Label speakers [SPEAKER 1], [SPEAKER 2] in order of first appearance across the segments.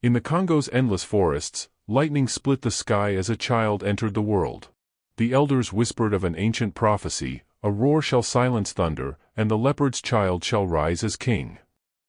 [SPEAKER 1] In the Congo's endless forests, lightning split the sky as a child entered the world. The elders whispered of an ancient prophecy, a roar shall silence thunder, and the leopard's child shall rise as king.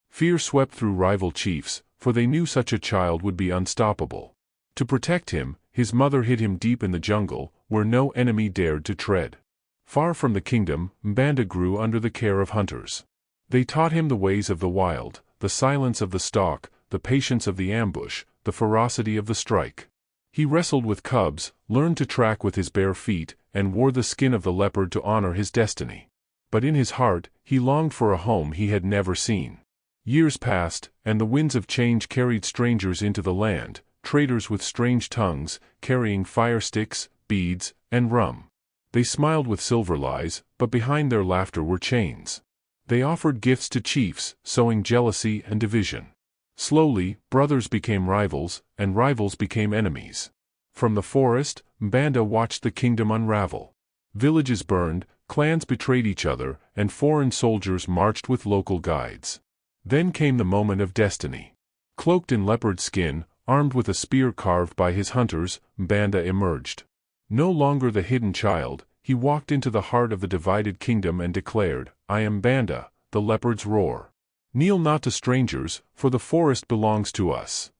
[SPEAKER 1] Fear swept through rival chiefs, for they knew such a child would be unstoppable. To protect him, his mother hid him deep in the jungle, where no enemy dared to tread. Far from the kingdom, Mbanda grew under the care of hunters. They taught him the ways of the wild, the silence of the stalk, the patience of the ambush, the ferocity of the strike. He wrestled with cubs, learned to track with his bare feet, and wore the skin of the leopard to honor his destiny. But in his heart, he longed for a home he had never seen. Years passed, and the winds of change carried strangers into the land, traders with strange tongues, carrying fire sticks, beads, and rum. They smiled with silver lies, but behind their laughter were chains. They offered gifts to chiefs, sowing jealousy and division. Slowly, brothers became rivals, and rivals became enemies. From the forest, Mbanda watched the kingdom unravel. Villages burned, clans betrayed each other, and foreign soldiers marched with local guides. Then came the moment of destiny. Cloaked in leopard skin, armed with a spear carved by his hunters, Mbanda emerged. No longer the hidden child, he walked into the heart of the divided kingdom and declared, I am Mbanda, the leopard's roar. Kneel not to strangers, for the forest belongs to us.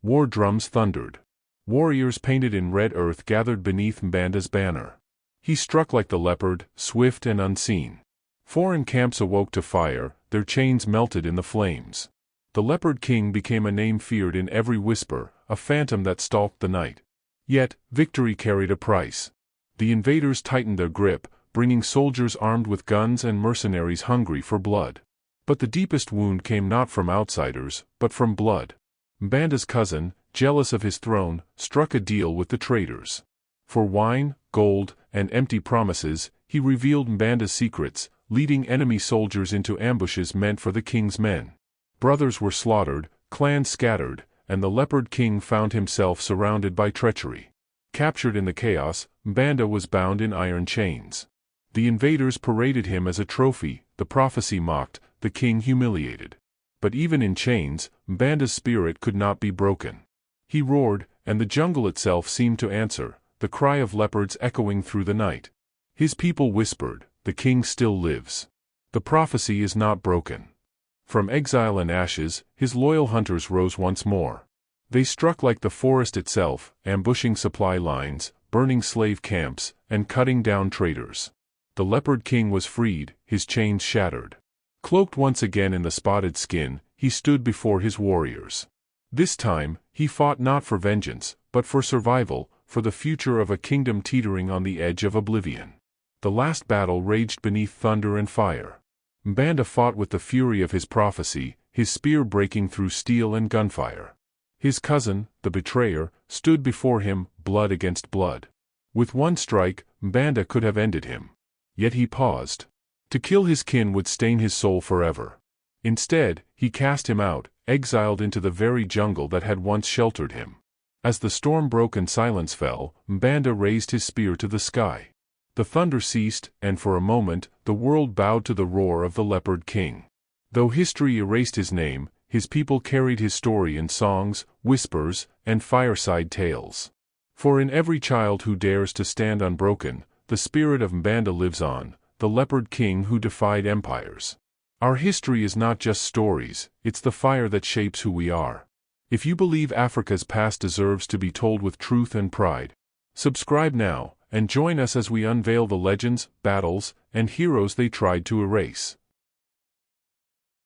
[SPEAKER 1] War drums thundered. Warriors painted in red earth gathered beneath Mbanda's banner. He struck like the leopard, swift and unseen. Foreign camps awoke to fire, their chains melted in the flames. The Leopard King became a name feared in every whisper, a phantom that stalked the night. Yet, victory carried a price. The invaders tightened their grip, bringing soldiers armed with guns and mercenaries hungry for blood. But the deepest wound came not from outsiders, but from blood. Mbanda's cousin, jealous of his throne, struck a deal with the traitors. For wine, gold, and empty promises, he revealed Mbanda's secrets, leading enemy soldiers into ambushes meant for the king's men. Brothers were slaughtered, clans scattered, and the Leopard King found himself surrounded by treachery. Captured in the chaos, Mbanda was bound in iron chains. The invaders paraded him as a trophy, the prophecy mocked, the king humiliated. But even in chains, Mbanda's spirit could not be broken. He roared, and the jungle itself seemed to answer, the cry of leopards echoing through the night. His people whispered, the king still lives. The prophecy is not broken. From exile and ashes, his loyal hunters rose once more. They struck like the forest itself, ambushing supply lines, burning slave camps, and cutting down traitors. The Leopard King was freed, his chains shattered. Cloaked once again in the spotted skin, he stood before his warriors. This time, he fought not for vengeance, but for survival, for the future of a kingdom teetering on the edge of oblivion. The last battle raged beneath thunder and fire. Mbanda fought with the fury of his prophecy, his spear breaking through steel and gunfire. His cousin, the betrayer, stood before him, blood against blood. With one strike, Mbanda could have ended him. Yet he paused. To kill his kin would stain his soul forever. Instead, he cast him out, exiled into the very jungle that had once sheltered him. As the storm broke and silence fell, Mbanda raised his spear to the sky. The thunder ceased, and for a moment, the world bowed to the roar of the Leopard King. Though history erased his name, his people carried his story in songs, whispers, and fireside tales. For in every child who dares to stand unbroken, the spirit of Mbanda lives on, the Leopard King who defied empires. Our history is not just stories, it's the fire that shapes who we are. If you believe Africa's past deserves to be told with truth and pride, subscribe now, and join us as we unveil the legends, battles, and heroes they tried to erase.